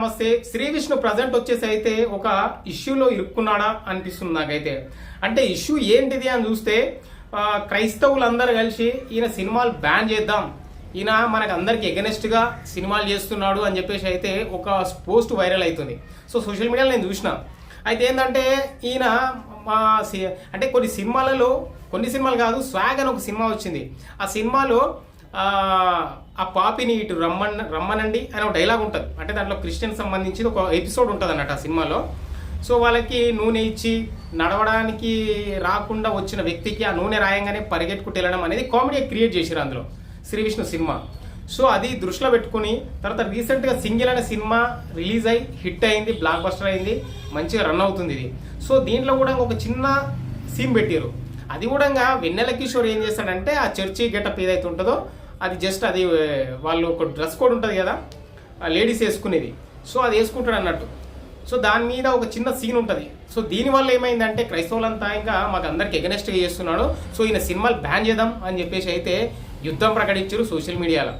నమస్తే. శ్రీ విష్ణు ప్రజెంట్ వచ్చేసి అయితే ఒక ఇష్యూలో ఇరుక్కున్నాడా అనిపిస్తుంది నాకైతే. అంటే ఇష్యూ ఏంటిది అని చూస్తే క్రైస్తవులందరూ కలిసి ఈయన సినిమాలు బ్యాన్ చేద్దాం, ఈయన మనకు అందరికి ఎగనెస్ట్గా సినిమాలు చేస్తున్నాడు అని చెప్పేసి అయితే ఒక పోస్ట్ వైరల్ అవుతుంది. సో సోషల్ మీడియాలో నేను చూసిన. అయితే ఏంటంటే ఈయన అంటే కొన్ని సినిమాలు కాదు, స్వాగ్ అని ఒక సినిమా వచ్చింది. ఆ సినిమాలో ఆ పాపిని ఇటు రమ్మనండి అని ఒక డైలాగ్ ఉంటుంది. అంటే దాంట్లో క్రిస్టియన్ సంబంధించి ఒక ఎపిసోడ్ ఉంటుంది అన్నట్టు ఆ సినిమాలో. సో వాళ్ళకి నూనె ఇచ్చి నడవడానికి రాకుండా వచ్చిన వ్యక్తికి ఆ నూనె రాయంగానే పరిగెట్టుకుంటూ వెళ్ళడం అనేది కామెడీ క్రియేట్ చేశారు అందులో శ్రీ విష్ణు సినిమా. సో అది దృష్టిలో పెట్టుకుని తర్వాత రీసెంట్గా సింగిల్ అనే సినిమా రిలీజ్ అయ్యి హిట్ అయింది, బ్లాక్ బస్టర్ అయింది, మంచిగా రన్ అవుతుంది ఇది. సో దీంట్లో కూడా ఒక చిన్న సీన్ పెట్టారు. అది కూడా వెన్నెల కిషోర్ ఏం చేస్తాడంటే ఆ చర్చి గెటప్ ఏదైతే ఉంటుందో అది జస్ట్ అది వాళ్ళు ఒక డ్రెస్ కోడ్ ఉంటుంది కదా లేడీస్ వేసుకునేది, సో అది వేసుకుంటాడు అన్నట్టు. సో దాని మీద ఒక చిన్న సీన్ ఉంటుంది. సో దీనివల్ల ఏమైందంటే క్రైస్తవులంతా ఇంకా మాకు అందరికి ఎగనెస్ట్గా చేస్తున్నాడు, సో ఈయన సినిమాలు బ్యాన్ చేద్దాం అని చెప్పేసి అయితే యుద్ధం ప్రకటించారు సోషల్ మీడియాలో.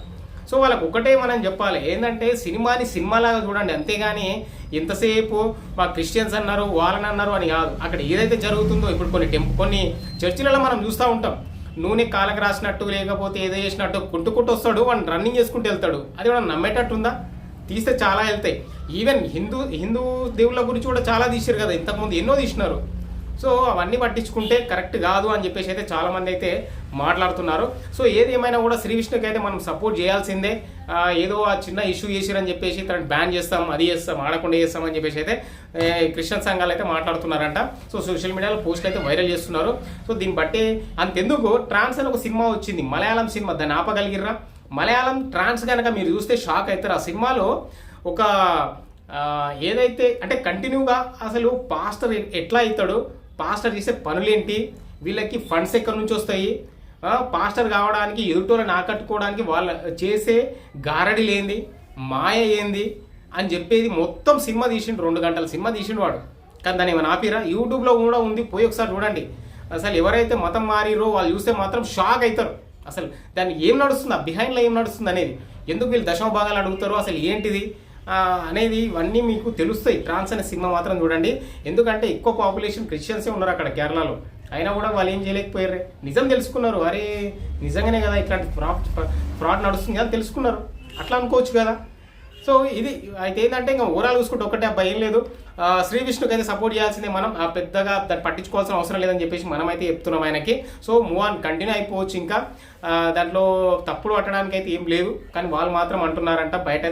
సో వాళ్ళకు ఒకటే మనం చెప్పాలి ఏంటంటే సినిమాని సినిమాలాగా చూడండి, అంతేగాని ఎంతసేపు మా క్రిస్టియన్స్ అన్నారు వాళ్ళని అన్నారు అని కాదు. అక్కడ ఏదైతే జరుగుతుందో ఇప్పుడు కొన్ని చర్చిలలో మనం చూస్తూ ఉంటాం, నూనె కాలకు రాసినట్టు లేకపోతే ఏదో చేసినట్టు కుంటుకుంటూ వస్తాడు, వాడిని రన్నింగ్ చేసుకుంటూ వెళ్తాడు. అది కూడా నమ్మేటట్టు ఉందా? తీస్తే చాలా వెళ్తాయి. ఈవెన్ హిందూ దేవుళ్ళ గురించి కూడా చాలా తీసారు కదా, ఇంతకుముందు ఎన్నో తీసినారు. సో అవన్నీ పట్టించుకుంటే కరెక్ట్ కాదు అని చెప్పేసి అయితే చాలామంది అయితే మాట్లాడుతున్నారు. సో ఏది ఏమైనా కూడా శ్రీ విష్ణుకి అయితే మనం సపోర్ట్ చేయాల్సిందే. ఏదో ఆ చిన్న ఇష్యూ చేసిరని చెప్పేసి తను బ్యాన్ చేస్తాం, అది చేస్తాం, ఆడకుండా చేస్తాం అని చెప్పేసి అయితే క్రిస్టియన్ సంఘాలు అయితే మాట్లాడుతున్నారంట. సో సోషల్ మీడియాలో పోస్టులు అయితే వైరల్ చేస్తున్నారు. సో దీన్ని బట్టి అంతెందుకు ట్రాన్స్ అని ఒక సినిమా వచ్చింది, మలయాళం సినిమా, దాన్ని ఆపగలిగిర్రా? మలయాళం ట్రాన్స్ కనుక మీరు చూస్తే షాక్ అవుతారు. ఆ సినిమాలో ఒక ఏదైతే అంటే కంటిన్యూగా అసలు పాస్టర్ ఎట్లా అవుతాడు, పాస్టర్ చేసే పనులేంటి, వీళ్ళకి ఫండ్స్ ఎక్కడి నుంచి వస్తాయి, పాస్టర్ కావడానికి ఎదుటోళ్ళని ఆకట్టుకోవడానికి వాళ్ళు చేసే గారడి లేంది, మాయ ఏంది అని చెప్పేది మొత్తం సినిమా తీసిండు. 2 గంటల సినిమా తీసిండు వాడు. కానీ దాన్ని ఏమైనా ఆపిరా? యూట్యూబ్లో కూడా ఉంది, పోయి ఒకసారి చూడండి. అసలు ఎవరైతే మతం మారిరో వాళ్ళు చూస్తే మాత్రం షాక్ అవుతారు. అసలు దాన్ని ఏం నడుస్తుంది, ఆ బిహైండ్లో ఏం నడుస్తుంది అనేది, ఎందుకు వీళ్ళు దశమ భాగాలు అడుగుతారు, అసలు ఏంటిది అనేది ఇవన్నీ మీకు తెలుస్తాయి. ట్రాన్స్ అనే సినిమా మాత్రం చూడండి. ఎందుకంటే ఎక్కువ పాపులేషన్ క్రిస్టియన్సే ఉన్నారు అక్కడ కేరళలో, అయినా కూడా వాళ్ళు ఏం చేయలేకపోయారు. నిజం తెలుసుకున్నారు, అరే నిజంగానే కదా ఇట్లాంటి ఫ్రాడ్ నడుస్తుంది కదా తెలుసుకున్నారు, అట్లా అనుకోవచ్చు కదా. సో ఇది అయితే ఏంటంటే ఇంకా ఓవరాల్ చూసుకుంటే ఒకటే అబ్బాయి ఏం లేదు, శ్రీ విష్ణుకి అయితే సపోర్ట్ చేయాల్సిందే మనం, పెద్దగా దాన్ని పట్టించుకోవాల్సిన అవసరం లేదని చెప్పేసి మనం అయితే చెప్తున్నాం ఆయనకి. సో మూవ్ ఆన్ కంటిన్యూ అయిపోవచ్చు. ఇంకా దాంట్లో తప్పుడు పట్టడానికి అయితే ఏం లేదు, కానీ వాళ్ళు మాత్రం అంటున్నారంట బయట